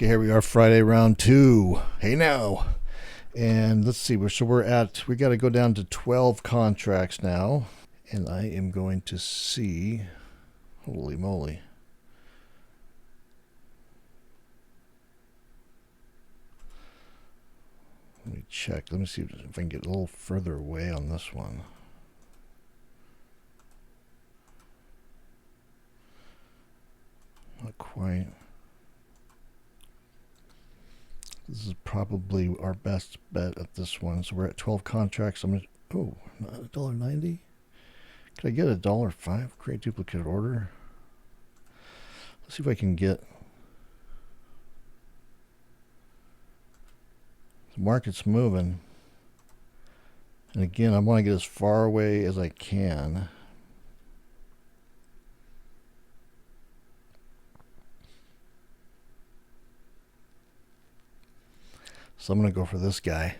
Okay, here we are, Friday, round 2. Hey now. And let's see, we got to go down to 12 contracts now. And I am going to see, holy moly. Let me check. Let me see if I can get a little further away on this one. Not quite. This is probably our best bet at this one. So we're at 12 contracts. I'm going to, $1.90? Could I get $1.05? Create duplicate order. Let's see if I can get. The market's moving. And again, I want to get as far away as I can. So I'm going to go for this guy.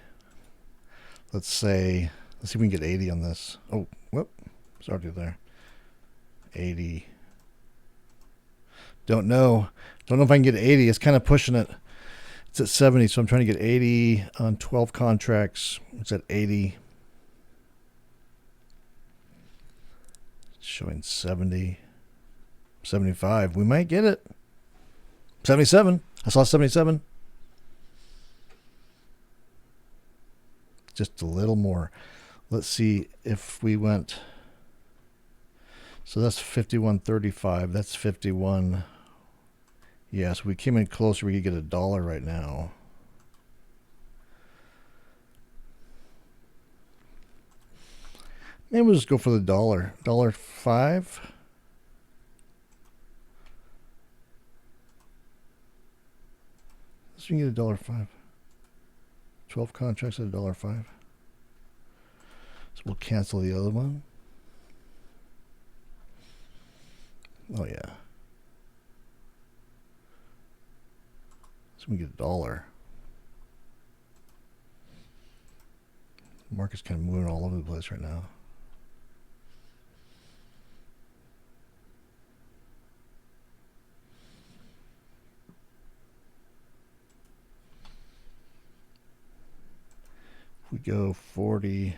Let's see if we can get 80 on this. Oh, whoop. Sorry there. 80. Don't know if I can get 80. It's kind of pushing it. It's at 70, so I'm trying to get 80 on 12 contracts. It's at 80. It's showing 70. 75. We might get it. 77. I saw 77. Just a little more. Let's see if we went. So that's 51.35. That's 51. Yeah, so we came in closer. We could get $1 right now. Maybe we'll just go for the $1. $1.05. So we can get $1.05. 12 contracts at $1.05. So we'll cancel the other one. Oh yeah. So we get $1. The market's kind of moving all over the place right now. If we go 40,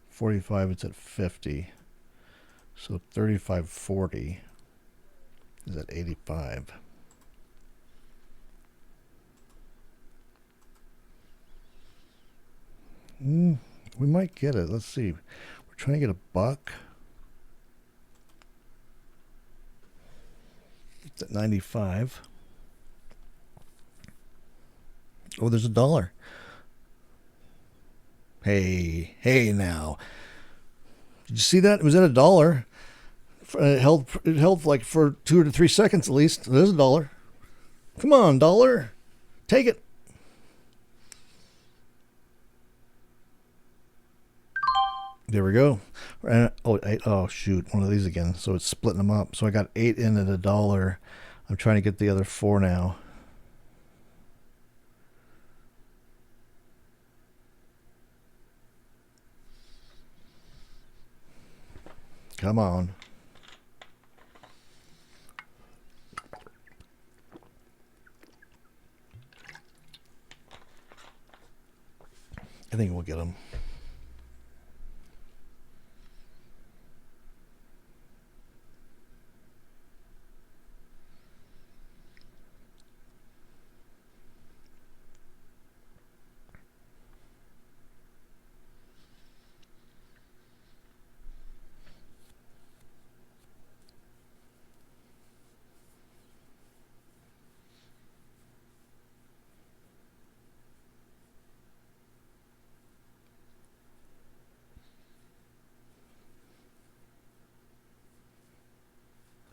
45, it's at 50. So 35.40 is at 85. We might get it. Let's see. We're trying to get $1. It's at 95. Oh, there's $1. Hey now. Did you see that? It was at $1. It held like for 2 to 3 seconds at least. There's $1. Come on, $1. Take it. There we go. Oh shoot, one of these again. So it's splitting them up. So I got 8 in at $1. I'm trying to get the other 4 now. Come on. I think we'll get them.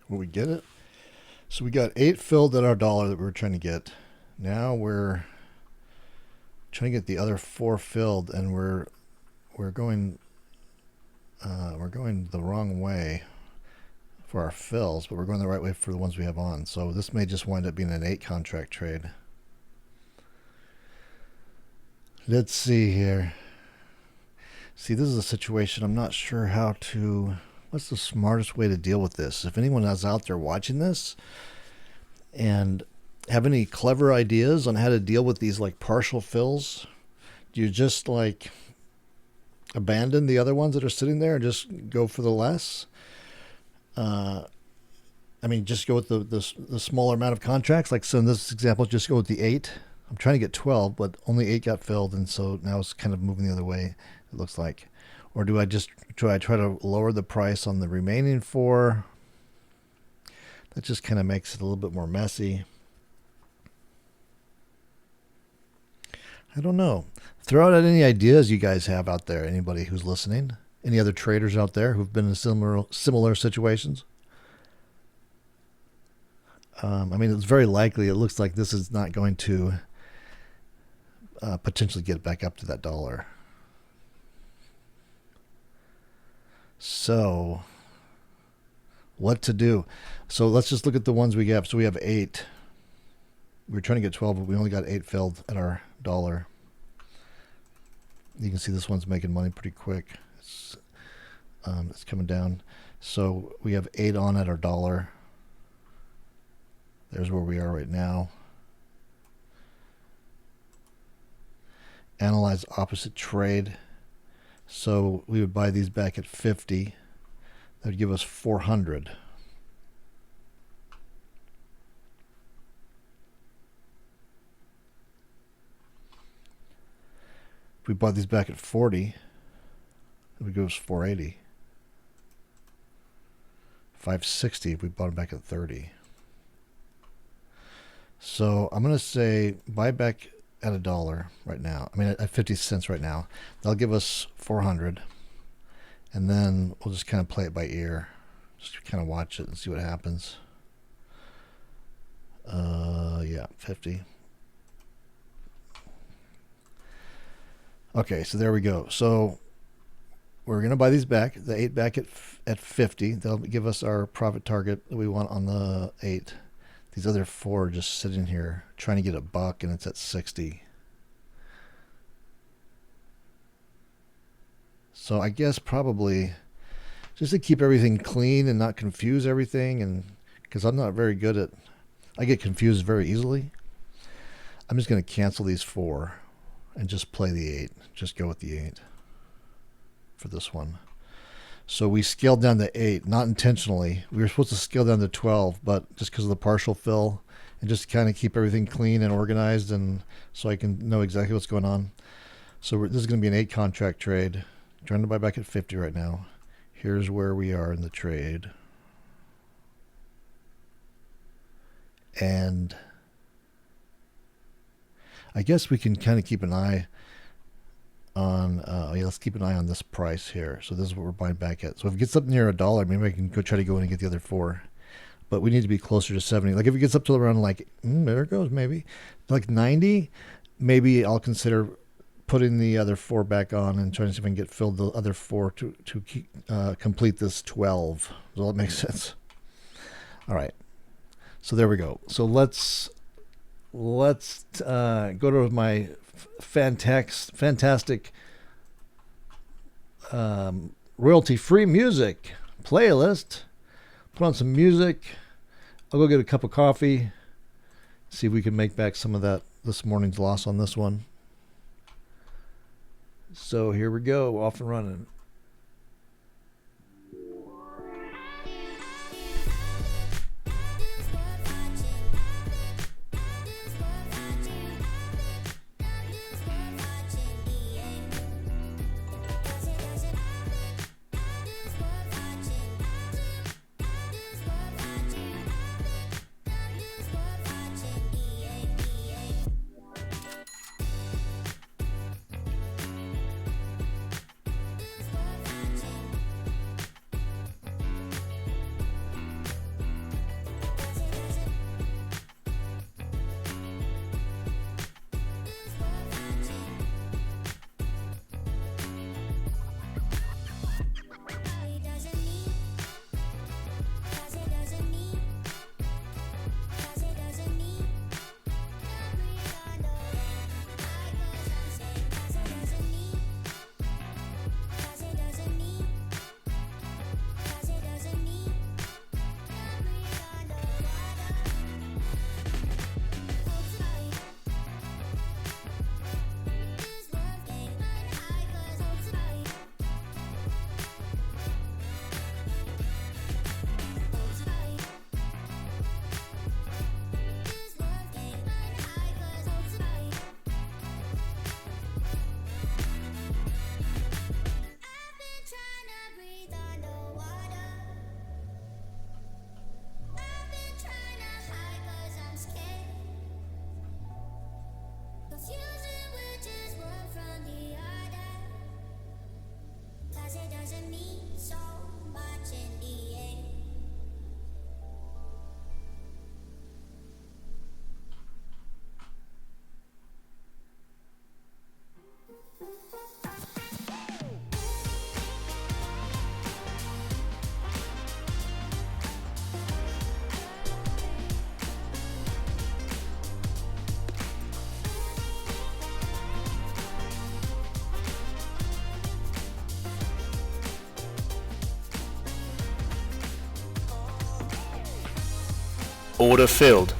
Will we get it? So we got 8 filled at our $1 that we were trying to get. Now we're trying to get the other 4 filled, and we're going the wrong way for our fills, but we're going the right way for the ones we have on. So this may just wind up being an 8 contract trade. Let's see here. See, this is a situation I'm not sure how to. What's the smartest way to deal with this? If anyone is out there watching this and have any clever ideas on how to deal with these like partial fills? Do you just like abandon the other ones that are sitting there and just go for the less? I mean, just go with the smaller amount of contracts. Like, so in this example, just go with the 8. I'm trying to get 12, but only 8 got filled, and so now it's kind of moving the other way, it looks like. Or do I just try to lower the price on the remaining 4? That just kind of makes it a little bit more messy. I don't know. Throw out any ideas you guys have out there. Anybody who's listening? Any other traders out there who've been in similar situations? I mean, it's very likely. It looks like this is not going to potentially get back up to that dollar. So, what to do? So let's just look at the ones we have. So we have 8. We were trying to get 12, but we only got 8 filled at our dollar. You can see this one's making money pretty quick. It's coming down. So we have 8 on at our dollar. There's where we are right now. Analyze opposite trade. So we would buy these back at 50. That would give us 400. If we bought these back at 40, it would give us 480. 560 if we bought them back at 30. So I'm going to say buy back at $1 right now. I mean, at 50 cents right now. That'll give us 400. And then we'll just kind of play it by ear. Just kind of watch it and see what happens. Yeah, 50. Okay, so there we go. So we're going to buy these back, the 8 back at 50. That'll give us our profit target that we want on the 8. These other 4 are just sitting here trying to get a buck, and it's at 60. So I guess probably just to keep everything clean and not confuse everything, and because I'm not very good at, I get confused very easily. I'm just going to cancel these 4 and just play the 8. Just go with the 8 for this one. So we scaled down to 8, not intentionally. We were supposed to scale down to 12, but just because of the partial fill and just kind of keep everything clean and organized, and so I can know exactly what's going on. So this is going to be an 8 contract trade. Trying to buy back at 50 right now. Here's where we are in the trade. And I guess we can kind of keep an eye on, let's keep an eye on this price here. So this is what we're buying back at. So if it gets up near $1, maybe I can go try to go in and get the other 4. But we need to be closer to 70. Like if it gets up to around like, there it goes, maybe. Like 90, maybe I'll consider putting the other 4 back on and trying to see if I can get filled the other 4 to complete this 12. Does that make sense? All right. So there we go. So let's go to my fantastic royalty-free music playlist. Put on some music. I'll go get a cup of coffee. See if we can make back some of this morning's loss on this one. So here we go, off and running. Order filled.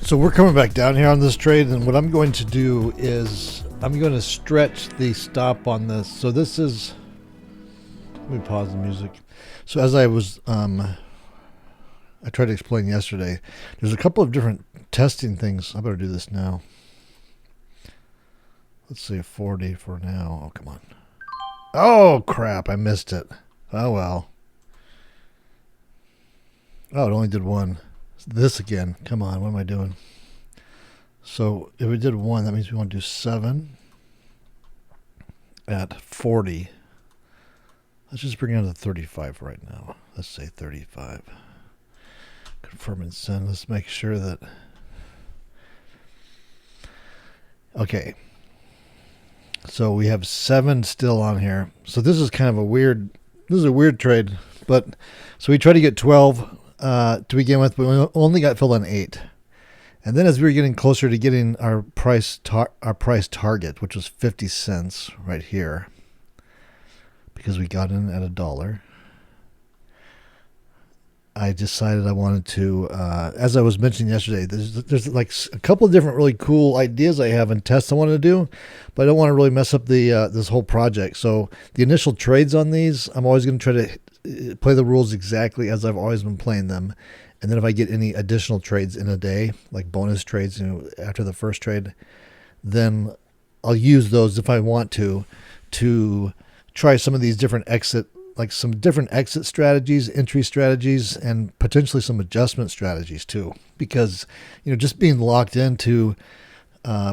So we're coming back down here on this trade, and what I'm going to do is I'm going to stretch the stop on this. So this is, let me pause the music. So as I was, I tried to explain yesterday, there's a couple of different testing things. I better do this now. Let's see, 40 for now. Oh, come on. Oh, crap, I missed it. Oh, well. Oh, it only did one. This again. Come on, what am I doing? So if we did one, that means we want to do 7 at 40. Let's just bring it down to 35 right now. Let's say 35. Confirm and send. Let's make sure that... Okay. So we have 7 still on here. So this is kind of a weird... This is a weird trade. But so we tried to get 12 to begin with, but we only got filled on 8. And then as we were getting closer to getting our price target, which was 50 cents right here, because we got in at $1, I decided I wanted to, as I was mentioning yesterday, there's like a couple of different really cool ideas I have and tests I want to do, but I don't want to really mess up the this whole project. So the initial trades on these, I'm always going to try to play the rules exactly as I've always been playing them. And then if I get any additional trades in a day, like bonus trades, after the first trade, then I'll use those if I want to try some of these different exit strategies, entry strategies, and potentially some adjustment strategies too. Because, just being locked into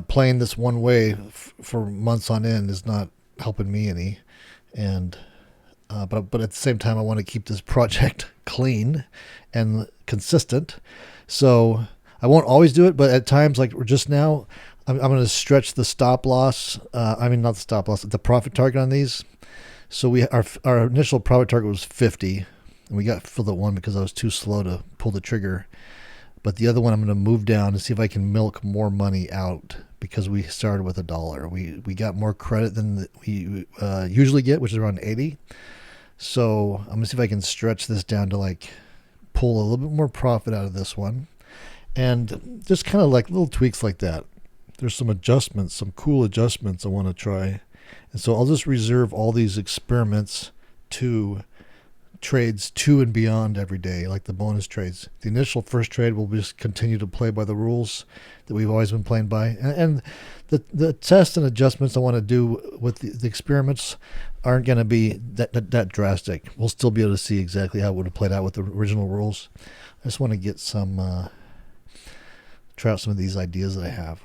playing this one way for months on end is not helping me any. And but at the same time, I want to keep this project clean and consistent. So I won't always do it, but at times, like just now, I'm going to stretch the stop loss. Not the stop loss, the profit target on these. So our initial profit target was 50, and we got filled at 1 because I was too slow to pull the trigger. But the other one I'm going to move down to see if I can milk more money out, because we started with $1. We got more credit than we usually get, which is around 80. So I'm going to see if I can stretch this down to pull a little bit more profit out of this one. And just kind of like little tweaks like that. There's some adjustments, some cool adjustments I want to try. And so I'll just reserve all these experiments to trades 2 and beyond every day, like the bonus trades. The initial first trade will just continue to play by the rules that we've always been playing by. And the tests and adjustments I want to do with the experiments aren't going to be that drastic. We'll still be able to see exactly how it would have played out with the original rules. I just want to get try out some of these ideas that I have.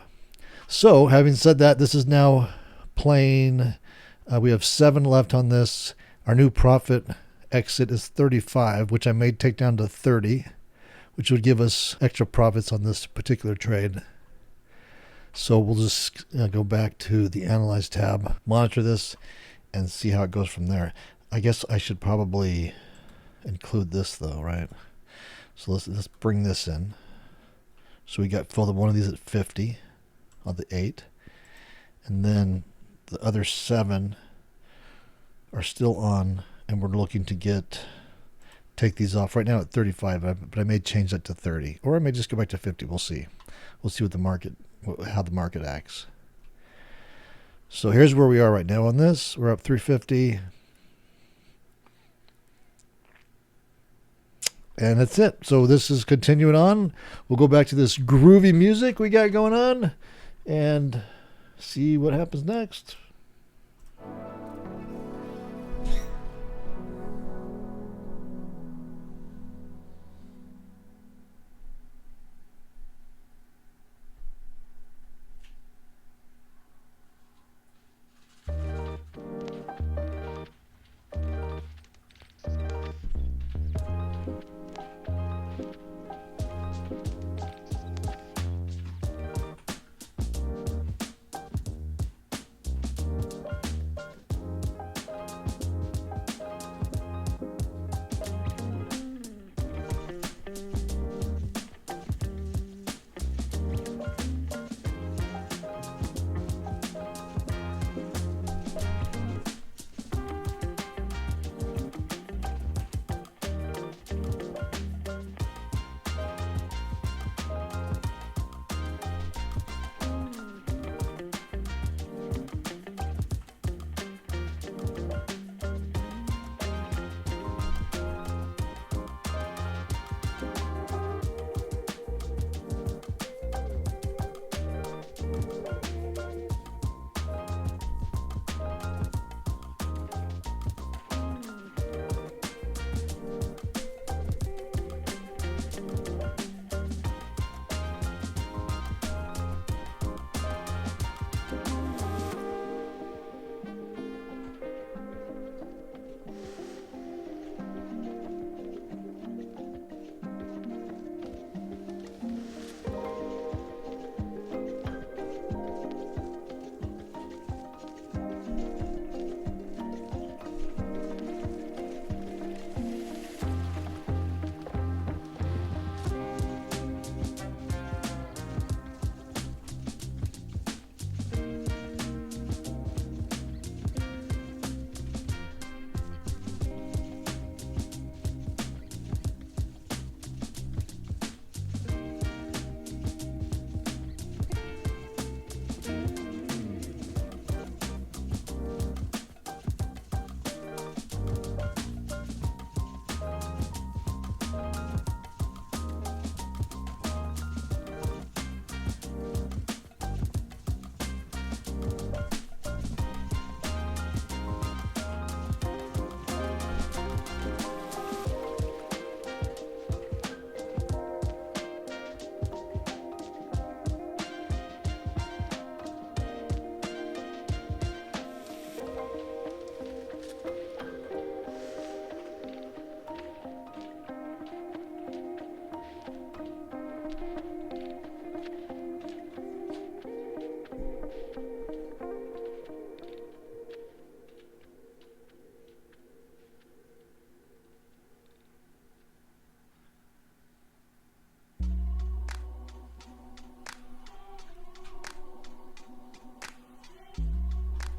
So having said that, this is now playing. We have 7 left on this. Our new profit exit is 35, which I may take down to 30, which would give us extra profits on this particular trade. So we'll just go back to the Analyze tab, monitor this, and see how it goes from there. I guess I should probably include this though, right? So let's bring this in. So we got filled one of these at 50 on the 8, and then the other 7 are still on, and we're looking to take these off right now at 35, but I may change that to 30, or I may just go back to 50. We'll see. We'll see how the market acts. So here's where we are right now on this. We're up 350. And that's it. So this is continuing on. We'll go back to this groovy music we got going on and see what happens next.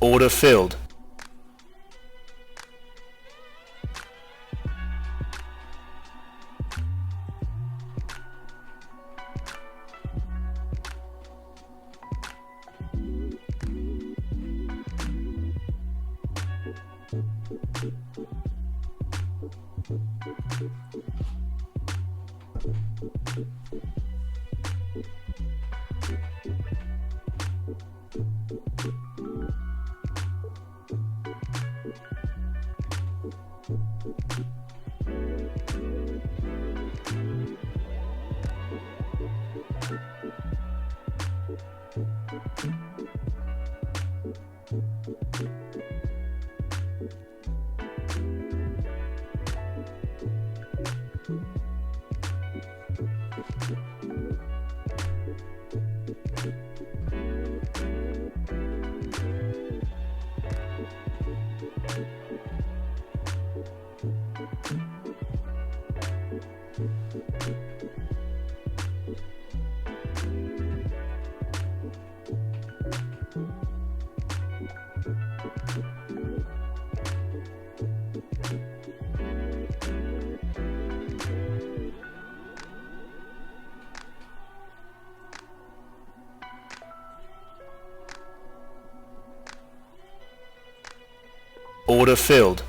Order filled. Order filled.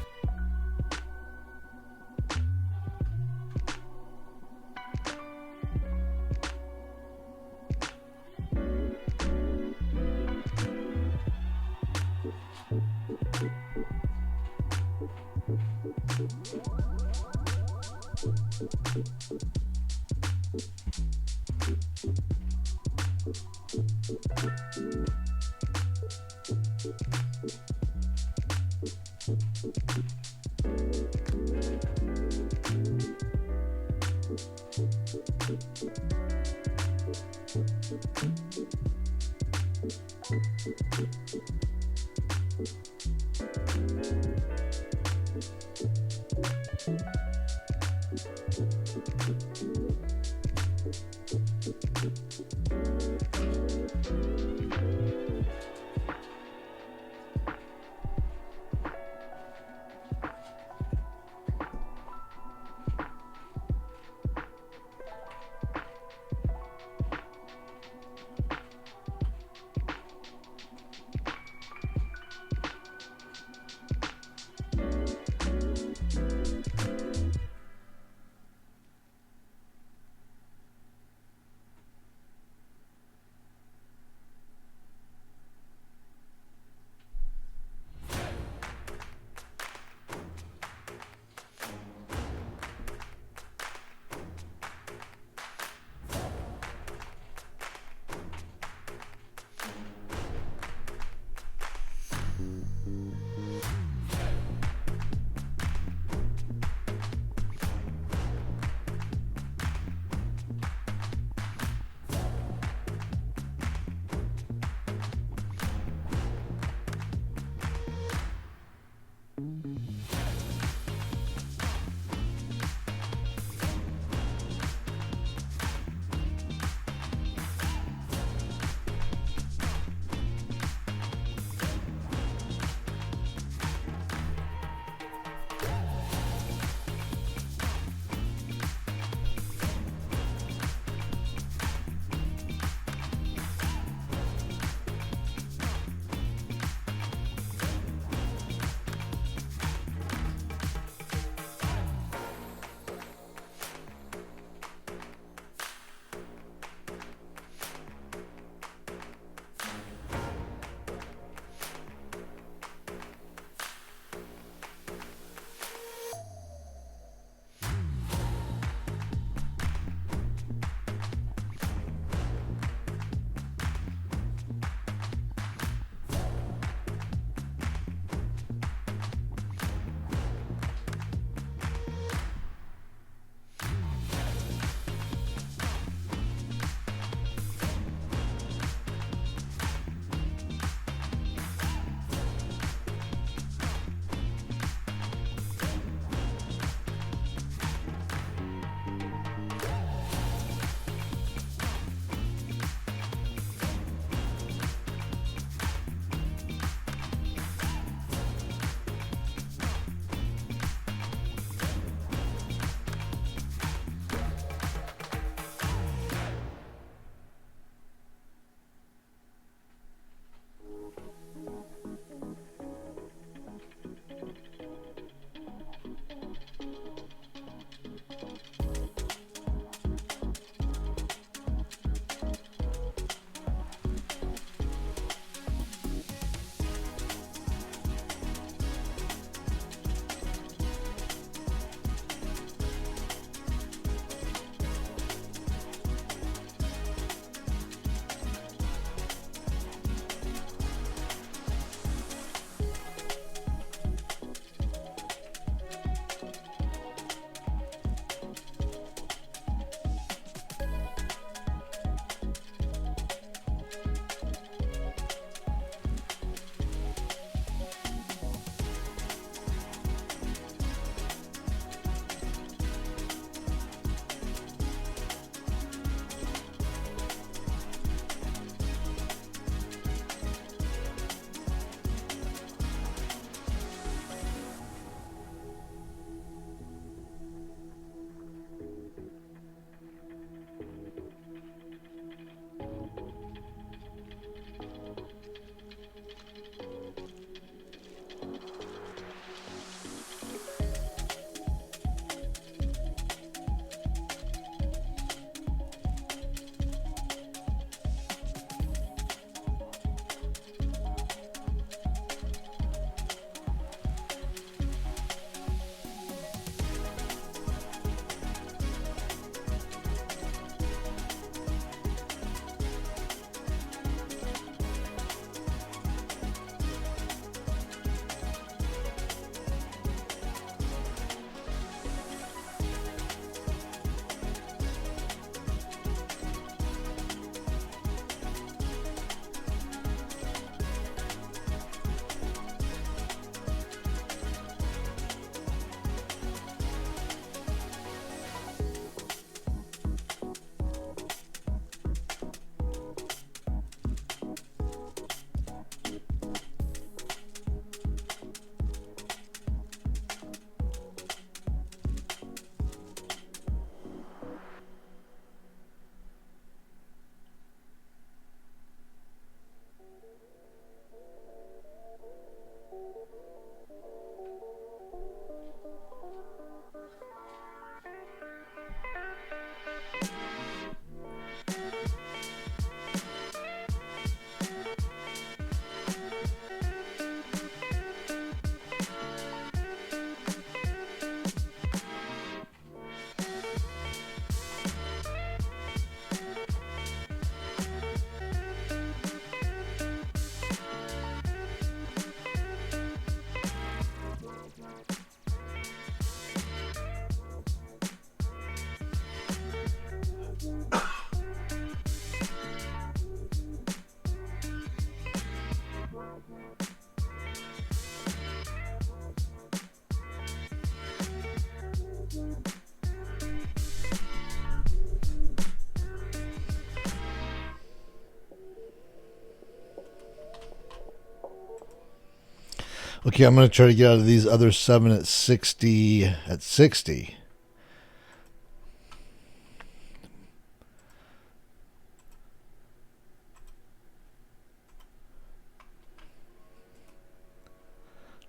Okay, I'm going to try to get out of these other 7 at 60 at 60.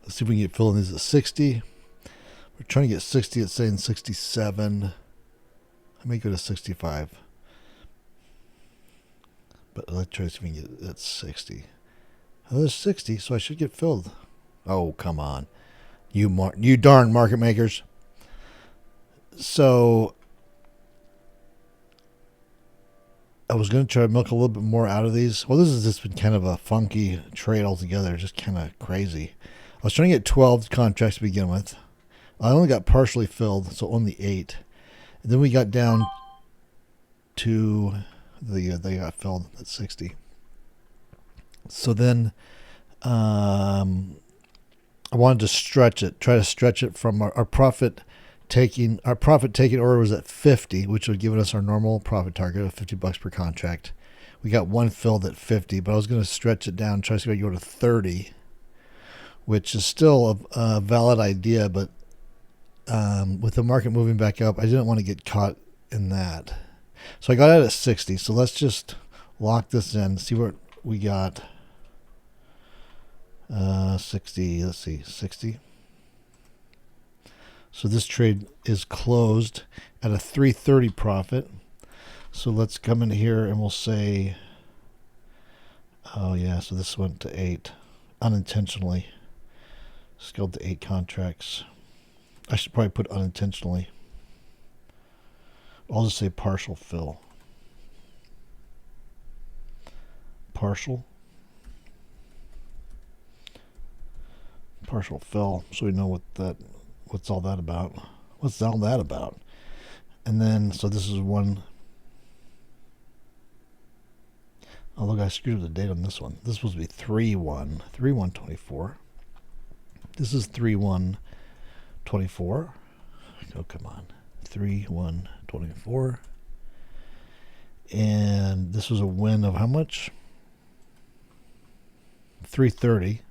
Let's see if we can get filled in these at 60. We're trying to get 60 at saying 67. I may go to 65. But let's try to see if we can get at 60. Oh, there's 60, so I should get filled. Oh, come on. You darn market makers. So I was going to try to milk a little bit more out of these. Well, this has just been kind of a funky trade altogether. Just kind of crazy. I was trying to get 12 contracts to begin with. I only got partially filled, so only 8. And then we got down to they got filled at 60. So then I wanted to stretch it, try to stretch it from our profit taking order was at 50, which would give us our normal profit target of $50 per contract. We got one filled at 50, but I was going to stretch it down, try to see if I could go to 30, which is still a valid idea, but with the market moving back up, I didn't want to get caught in that. So I got out at 60. So let's just lock this in, see what we got. 60, let's see, 60. So this trade is closed at a 330 profit. So let's come in here and we'll say, oh yeah, so this went to 8 unintentionally. Scaled to 8 contracts. I should probably put unintentionally. I'll just say partial fill. Partial fill, so we know what's all that about. What's all that about? And then, so this is one. Oh, look, I screwed up the date on this one. This was supposed to be 3/1/24. This is 3/1/24. Oh, come on. 3/1/24. And this was a win of how much? 330.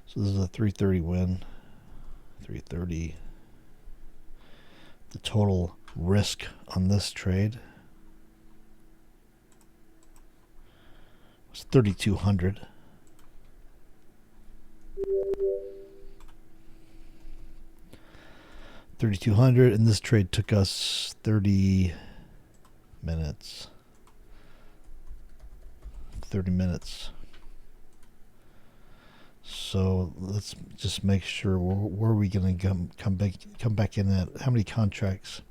So this is a 330 win. 330. The total risk on this trade was 3,200. And this trade took us 30 minutes. 30 minutes. So let's just make sure where are we going to come back in at how many contracts?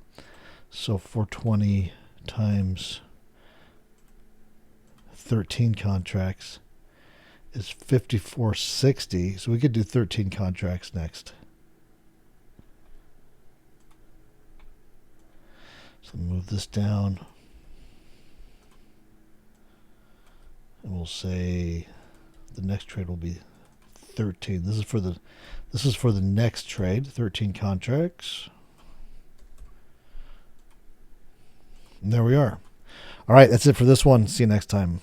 So 420 times 13 contracts is 5460. So we could do 13 contracts next. So move this down. And we'll say the next trade will be 13. This is for the next trade, 13 contracts. And there we are. All right, that's it for this one. See you next time.